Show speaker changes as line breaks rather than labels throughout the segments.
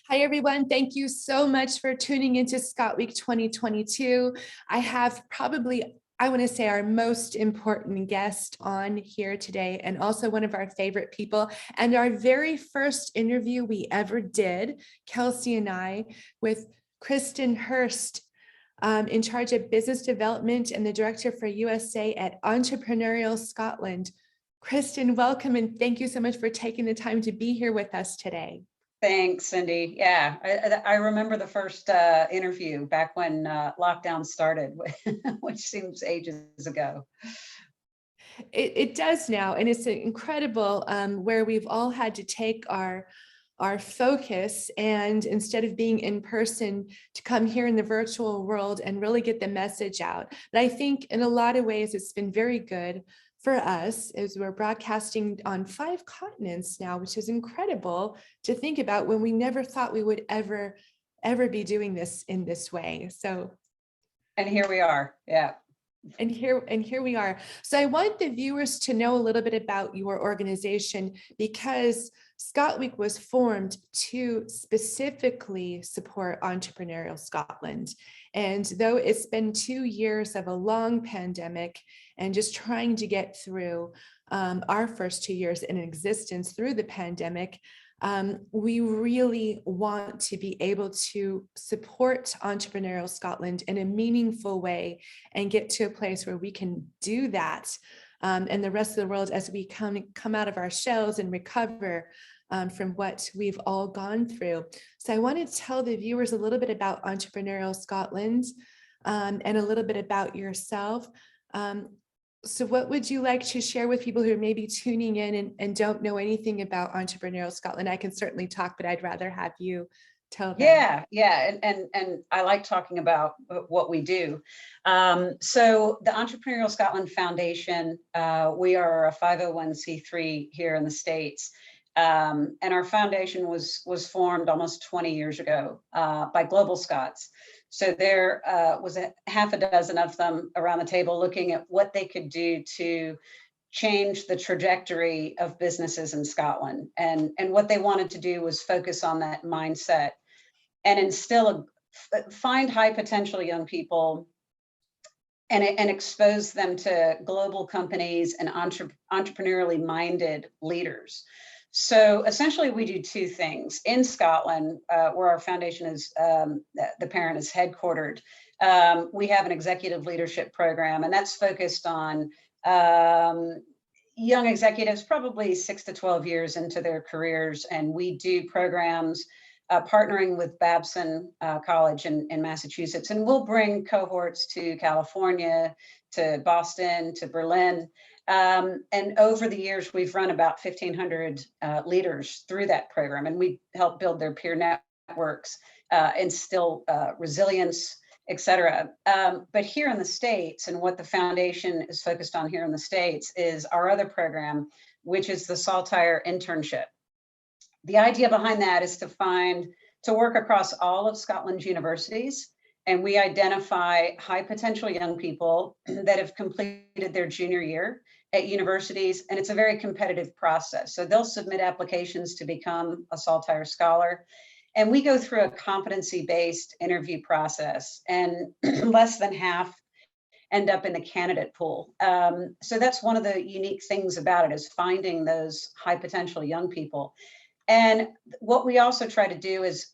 Hi, everyone. Thank you so much for tuning into Scott Week 2022. I have probably, I want to say, our most important guest on here today, and also one of our favorite people, and our very first interview we ever did, Kelsey and I, with Kristen Hirst, in charge of business development and the director for USA at Entrepreneurial Scotland. Kristen, welcome, and thank you so much for taking the time to be here with us today.
Thanks, Cindy. Yeah, I remember the first interview back when lockdown started, which seems ages ago.
It does now, and it's incredible where we've all had to take our focus, and instead of being in person, to come here in the virtual world and really get the message out. But I think in a lot of ways it's been very good for us as we're broadcasting on 5 continents now, which is incredible to think about, when we never thought we would ever be doing this in this way. So,
and here we are. Yeah.
And here we are. So I want the viewers to know a little bit about your organization, because Scott Week was formed to specifically support Entrepreneurial Scotland. And though it's been 2 years of a long pandemic and just trying to get through our first 2 years in existence through the pandemic, we really want to be able to support Entrepreneurial Scotland in a meaningful way and get to a place where we can do that. And the rest of the world, as we come out of our shells and recover from what we've all gone through. So I want to tell the viewers a little bit about Entrepreneurial Scotland and a little bit about yourself. So what would you like to share with people who are maybe tuning in and don't know anything about Entrepreneurial Scotland? I can certainly talk, but I'd rather have you tell them.
Yeah. And I like talking about what we do. So the Entrepreneurial Scotland Foundation, we are a 501c3 here in the States. And our foundation was formed almost 20 years ago by Global Scots. So there was a half a dozen of them around the table looking at what they could do to change the trajectory of businesses in Scotland. And what they wanted to do was focus on that mindset and instill, find high potential young people and expose them to global companies and entrepreneurially minded leaders. So essentially, we do 2 things in Scotland, where our foundation is, the parent is headquartered. We have an executive leadership program, and that's focused on young executives, probably 6 to 12 years into their careers. And we do programs partnering with Babson College in Massachusetts. And we'll bring cohorts to California, to Boston, to Berlin. And over the years, we've run about 1,500 leaders through that program, and we help build their peer networks, instill resilience, et cetera. But here in the States, and what the foundation is focused on here in the States, is our other program, which is the Saltire Internship. The idea behind that is to work across all of Scotland's universities, and we identify high potential young people that have completed their junior year at universities, and it's a very competitive process. So they'll submit applications to become a Saltire Scholar, and we go through a competency-based interview process, and less than half end up in the candidate pool. So that's one of the unique things about it, is finding those high potential young people. And what we also try to do is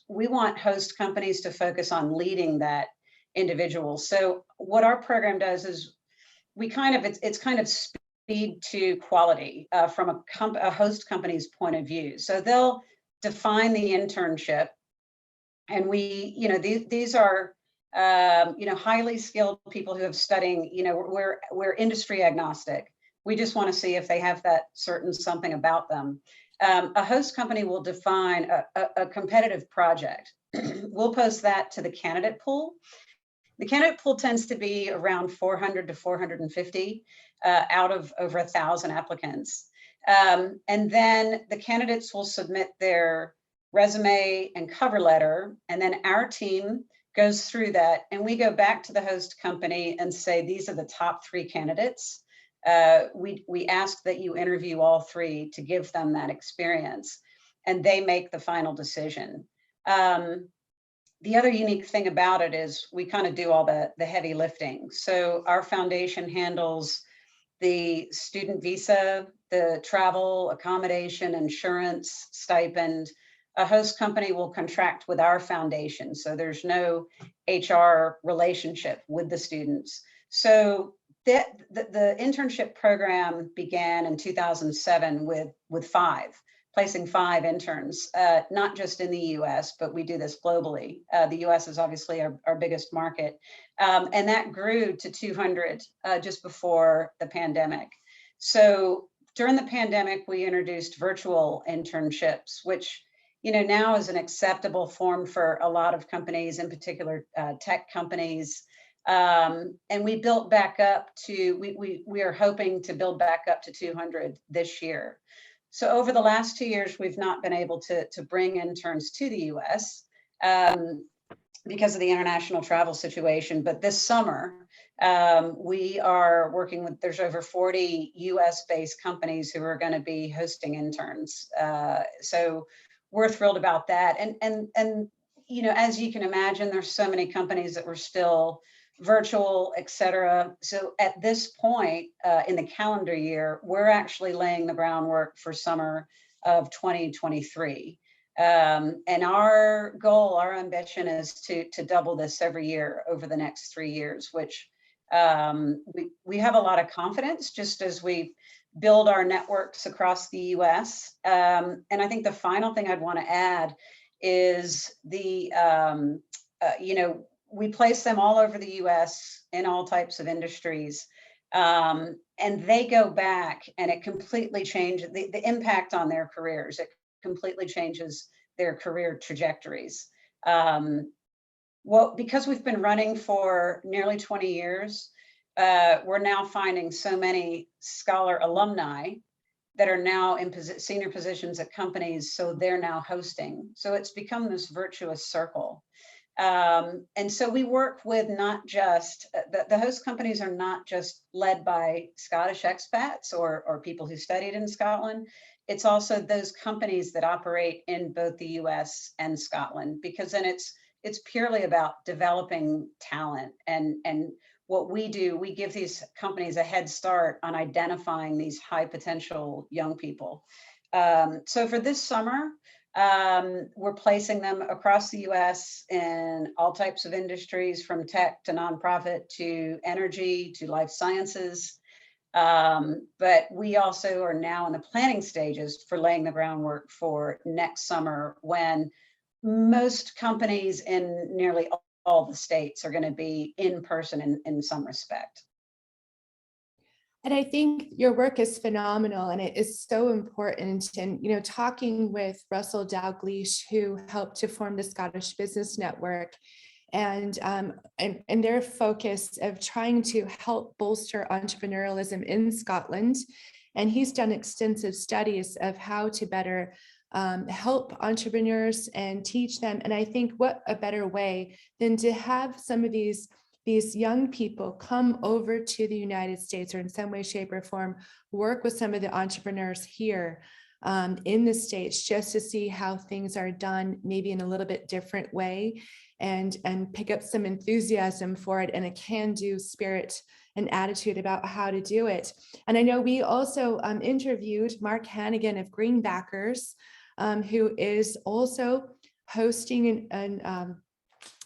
we want host companies to focus on leading that individual. So what our program does is it's kind of speed to quality from a host company's point of view. So they'll define the internship, and these are highly skilled people who have studying. We're industry agnostic. We just want to see if they have that certain something about them. A host company will define a competitive project. We'll post that to the candidate pool. The candidate pool tends to be around 400 to 450 out of over 1,000 applicants. And then the candidates will submit their resume and cover letter, and then our team goes through that, and we go back to the host company and say, these are the top 3 candidates. We ask that you interview all 3 to give them that experience. and they make the final decision. The other unique thing about it is we kind of do all the heavy lifting. So our foundation handles the student visa, the travel, accommodation, insurance, stipend. A host company will contract with our foundation, so there's no HR relationship with the students. So the internship program began in 2007 with placing 5 interns, not just in the US, but we do this globally. The US is obviously our biggest market. And that grew to 200 just before the pandemic. So during the pandemic, we introduced virtual internships, which now is an acceptable form for a lot of companies, in particular tech companies. And we built back up to, we are hoping to build back up to 200 this year. So over the last 2 years, we've not been able to bring interns to the US because of the international travel situation. But this summer, we are working with, there's over 40 US-based companies who are going to be hosting interns. So we're thrilled about that. And as you can imagine, there's so many companies that were still virtual, et cetera. So at this point in the calendar year, we're actually laying the groundwork for summer of 2023. And our goal, our ambition is to double this every year over the next 3 years, which we have a lot of confidence just as we build our networks across the US. And I think the final thing I'd want to add is we place them all over the US in all types of industries. And they go back and it completely changes the impact on their careers. It completely changes their career trajectories. Because we've been running for nearly 20 years, we're now finding so many scholar alumni that are now in senior positions at companies, so they're now hosting. So it's become this virtuous circle. And so we work with not just, the host companies are not just led by Scottish expats or people who studied in Scotland. It's also those companies that operate in both the US and Scotland, because then it's purely about developing talent. And what we do, we give these companies a head start on identifying these high potential young people. So for this summer, we're placing them across the US in all types of industries, from tech to nonprofit to energy to life sciences. But we also are now in the planning stages for laying the groundwork for next summer, when most companies in nearly all the states are going to be in person in some respect.
And I think your work is phenomenal and it is so important. And, talking with Russell Dalgleish, who helped to form the Scottish Business Network, and their focus of trying to help bolster entrepreneurialism in Scotland. And he's done extensive studies of how to better help entrepreneurs and teach them. And I think what a better way than to have some of these young people come over to the United States, or in some way, shape, or form, work with some of the entrepreneurs here in the States, just to see how things are done, maybe in a little bit different way, and pick up some enthusiasm for it and a can-do spirit and attitude about how to do it. And I know we also interviewed Mark Hannigan of Greenbackers, who is also hosting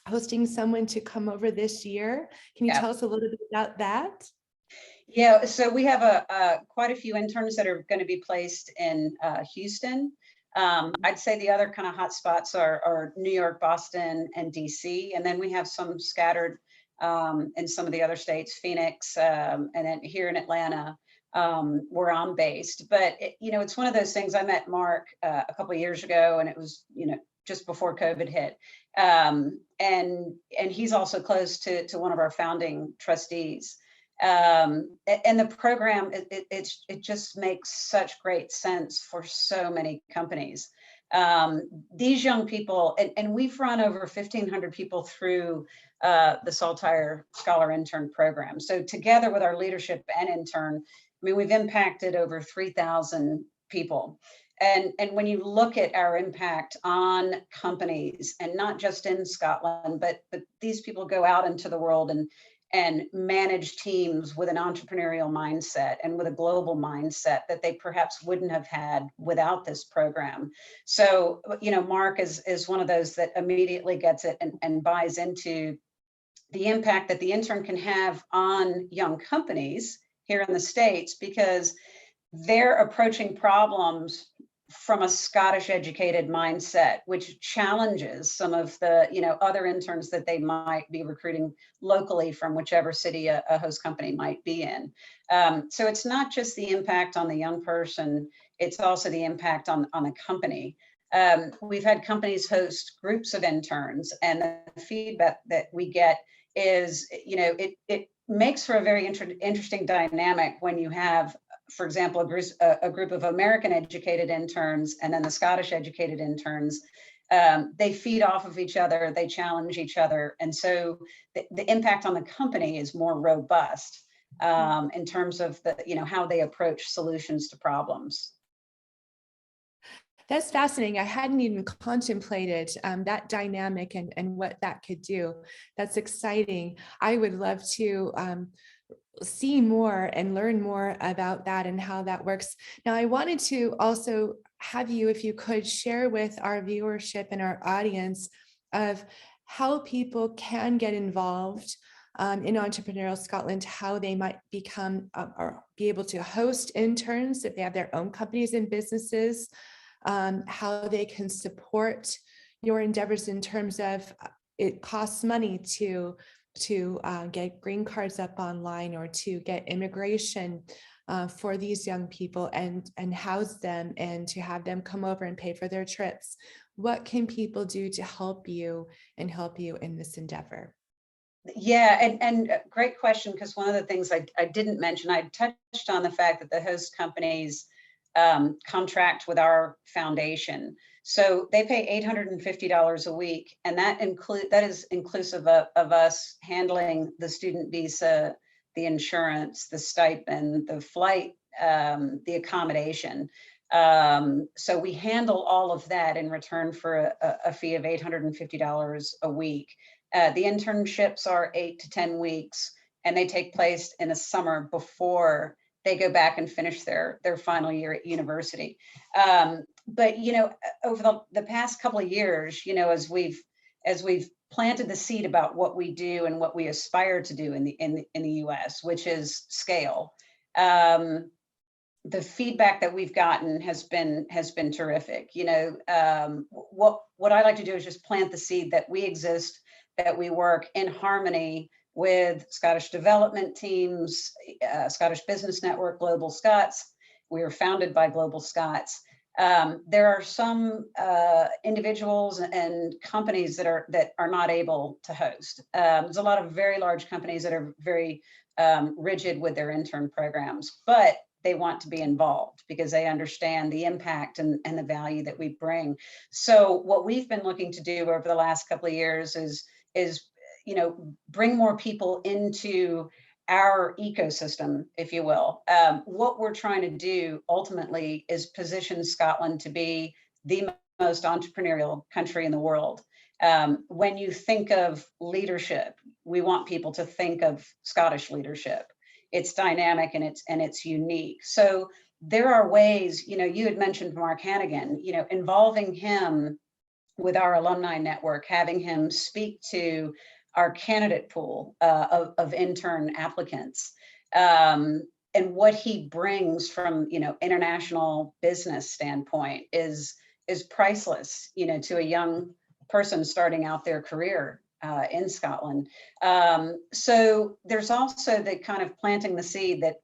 hosting someone to come over this year. Can you tell us a little bit about that?
Yeah, so we have quite a few interns that are going to be placed in Houston. I'd say the other kind of hot spots are New York, Boston, and DC. And then we have some scattered in some of the other states, Phoenix, and then here in Atlanta, where I'm based. But, it's one of those things. I met Mark a couple of years ago, and it was, just before COVID hit. And he's also close to one of our founding trustees. And the program, it just makes such great sense for so many companies. These young people, and we've run over 1,500 people through the Saltire Scholar Intern Program. So together with our leadership and intern, we've impacted over 3,000 people. And when you look at our impact on companies, and not just in Scotland, but these people go out into the world and manage teams with an entrepreneurial mindset and with a global mindset that they perhaps wouldn't have had without this program. So, Mark is one of those that immediately gets it and buys into the impact that the intern can have on young companies here in the States, because they're approaching problems from a Scottish educated mindset, which challenges some of the other interns that they might be recruiting locally from whichever city a host company might be in. So it's not just the impact on the young person, it's also the impact on the company. We've had companies host groups of interns, and the feedback that we get is, it makes for a very interesting dynamic when you have, for example, a group of American educated interns and then the Scottish educated interns. They feed off of each other, they challenge each other. And so the impact on the company is more robust in terms of how they approach solutions to problems.
That's fascinating. I hadn't even contemplated that dynamic and what that could do. That's exciting. I would love to see more and learn more about that and how that works. Now, I wanted to also have you, if you could, share with our viewership and our audience of how people can get involved in Entrepreneurial Scotland, how they might become or be able to host interns if they have their own companies and businesses, how they can support your endeavors in terms of it costs money to get green cards up online or to get immigration for these young people and house them and to have them come over and pay for their trips. What can people do to help you in this endeavor?
Yeah, and great question, because one of the things I didn't mention, I touched on the fact that the host companies contract with our foundation. So they pay $850 a week, and that is inclusive of us handling the student visa, the insurance, the stipend, the flight, the accommodation. So we handle all of that in return for a fee of $850 a week. The internships are 8 to 10 weeks, and they take place in the summer before they go back and finish their final year at university. But over the past couple of years, as we've planted the seed about what we do and what we aspire to do in the U.S., which is scale, the feedback that we've gotten has been terrific. What I like to do is just plant the seed that we exist, that we work in harmony with Scottish development teams, Scottish Business Network, Global Scots. We were founded by Global Scots. There are some individuals and companies that are not able to host. There's a lot of very large companies that are very rigid with their intern programs, but they want to be involved because they understand the impact and the value that we bring. So what we've been looking to do over the last couple of years is bring more people into our ecosystem, if you will. What we're trying to do ultimately is position Scotland to be the most entrepreneurial country in the world. When you think of leadership, we want people to think of Scottish leadership. It's dynamic and it's unique. So there are ways, you had mentioned Mark Hannigan, involving him with our alumni network, having him speak to our candidate pool of intern applicants, and what he brings from international business standpoint is priceless, to a young person starting out their career in Scotland. So there's also the kind of planting the seed that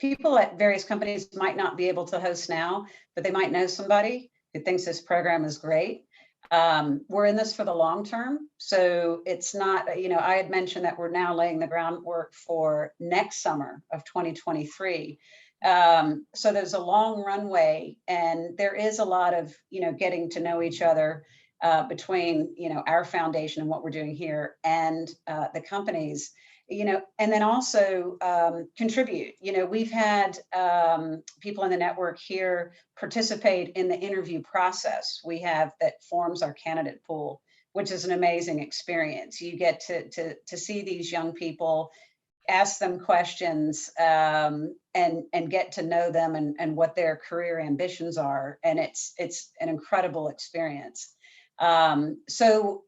people at various companies might not be able to host now, but they might know somebody who thinks this program is great. We're in this for the long term. So it's not, I had mentioned that we're now laying the groundwork for next summer of 2023. So there's a long runway, and there is a lot of, getting to know each other between, our foundation and what we're doing here and the companies. and then also contribute. We've had people in the network here participate in the interview process we have that forms our candidate pool, which is an amazing experience. You get to see these young people, ask them questions, and get to know them and what their career ambitions are. And it's an incredible experience. So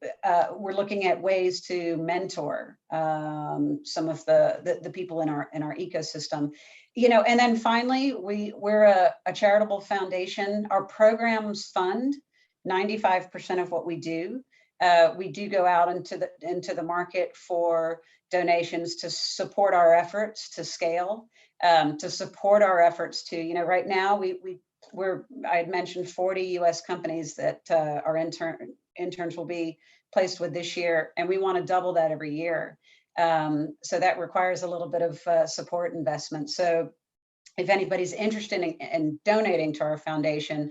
we're looking at ways to mentor some of the people in our ecosystem, and then finally, we're a charitable foundation. Our programs fund 95% of what we do. We do go out into the market for donations to support our efforts to scale, to support our efforts to, right now I had mentioned 40 US companies that our interns will be placed with this year, and we want to double that every year. So that requires a little bit of support investment. So if anybody's interested in donating to our foundation,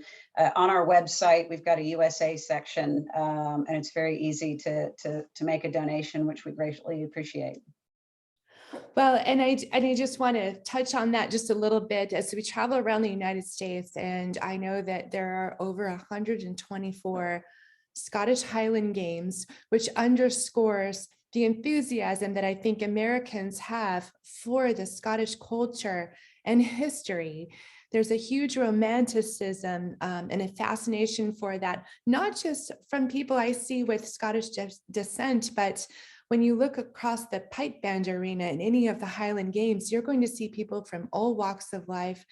on our website, we've got a USA section, and it's very easy to make a donation, which we greatly appreciate.
Well, and I just want to touch on that just a little bit as we travel around the United States. And I know that there are over 124 Scottish Highland Games, which underscores the enthusiasm that I think Americans have for the Scottish culture and history. There's a huge romanticism and a fascination for that, not just from people I see with Scottish descent, but when you look across the pipe band arena in any of the Highland Games, you're going to see people from all walks of life,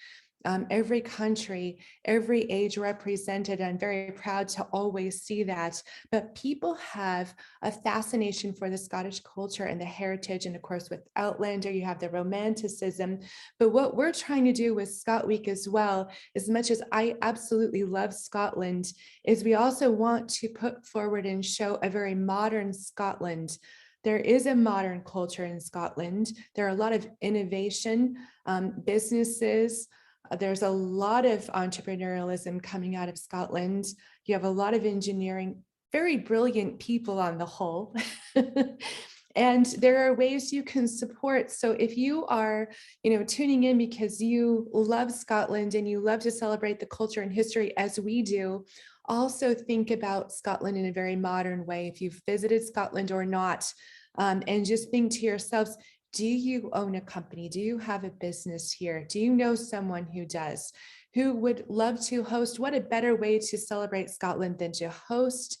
every country, every age represented. I'm very proud to always see that. But people have a fascination for the Scottish culture and the heritage. And of course, with Outlander, you have the romanticism. But what we're trying to do with Scot Week as well, as much as I absolutely love Scotland, is we also want to put forward and show a very modern Scotland. There is a modern culture in Scotland. There are a lot of innovation, businesses. There's a lot of entrepreneurialism coming out of Scotland. You have a lot of engineering, very brilliant people on the whole. And there are ways you can support. So if you are, tuning in because you love Scotland and you love to celebrate the culture and history as we do, also think about Scotland in a very modern way. If you've visited Scotland or not, and just think to yourselves, do you own a company? Do you have a business here? Do you know someone who does, who would love to host? What a better way to celebrate Scotland than to host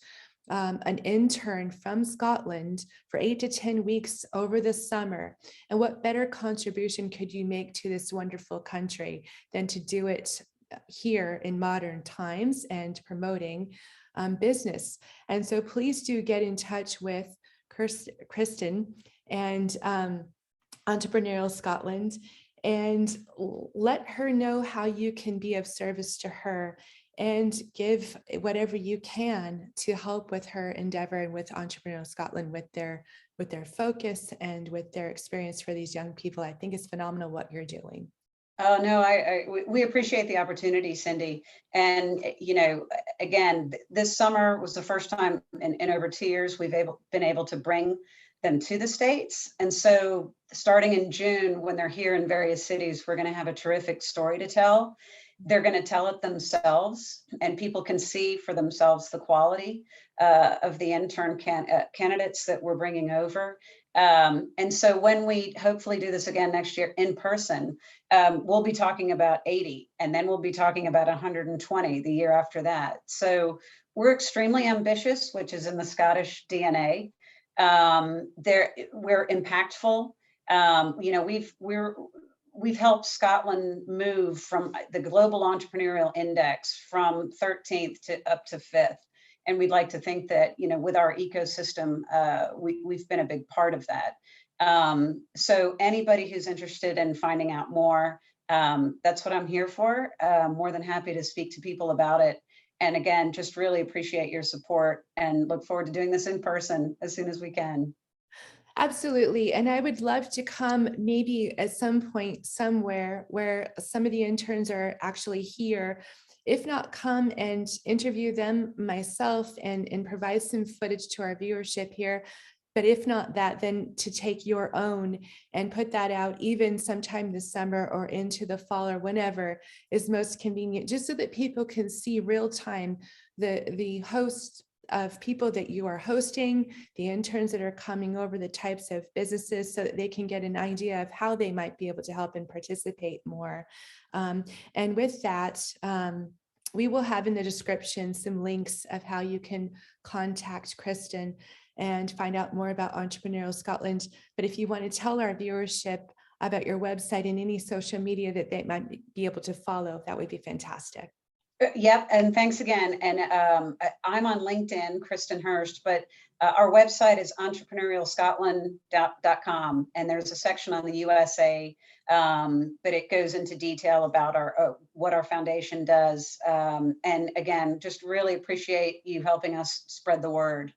an intern from Scotland for 8 to 10 weeks over the summer. And what better contribution could you make to this wonderful country than to do it here in modern times and promoting business? And so please do get in touch with Kristen and Entrepreneurial Scotland and let her know how you can be of service to her and give whatever you can to help with her endeavor and with Entrepreneurial Scotland with their focus and with their experience for these young people. I think it's phenomenal what you're doing.
Oh, no, we appreciate the opportunity, Cindy. And, again, this summer was the first time in over 2 years we've been able to bring them to the States. And so starting in June, when they're here in various cities, we're going to have a terrific story to tell. They're going to tell it themselves, and people can see for themselves the quality of the intern candidates that we're bringing over. And so when we hopefully do this again next year in person, we'll be talking about 80, and then we'll be talking about 120 the year after that. So we're extremely ambitious, which is in the Scottish DNA. We're impactful. We've helped Scotland move from the Global Entrepreneurial Index from 13th to up to 5th. And we'd like to think that, with our ecosystem, we've been a big part of that. So anybody who's interested in finding out more, that's what I'm here for. More than happy to speak to people about it. And again, just really appreciate your support and look forward to doing this in person as soon as we can.
Absolutely. And I would love to come maybe at some point somewhere where some of the interns are actually here. If not, come and interview them myself and provide some footage to our viewership here. But if not that, then to take your own and put that out even sometime this summer or into the fall or whenever is most convenient, just so that people can see real time the host of people that you are hosting, the interns that are coming over, the types of businesses, so that they can get an idea of how they might be able to help and participate more. And with that, we will have in the description some links of how you can contact Kristen and find out more about Entrepreneurial Scotland. But if you want to tell our viewership about your website and any social media that they might be able to follow, that would be fantastic.
Yep, and thanks again. And I'm on LinkedIn, Kristen Hirst, but our website is entrepreneurialscotland.com, and there's a section on the USA, but it goes into detail about our what our foundation does. And again, just really appreciate you helping us spread the word.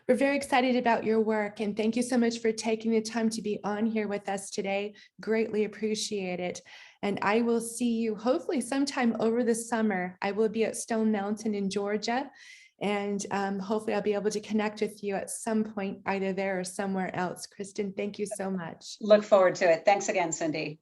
We're very excited about your work, and thank you so much for taking the time to be on here with us today. Greatly appreciate it. And I will see you hopefully sometime over the summer. I will be at Stone Mountain in Georgia, and hopefully I'll be able to connect with you at some point, either there or somewhere else. Kristen, thank you so much.
Look forward to it. Thanks again, Cindy.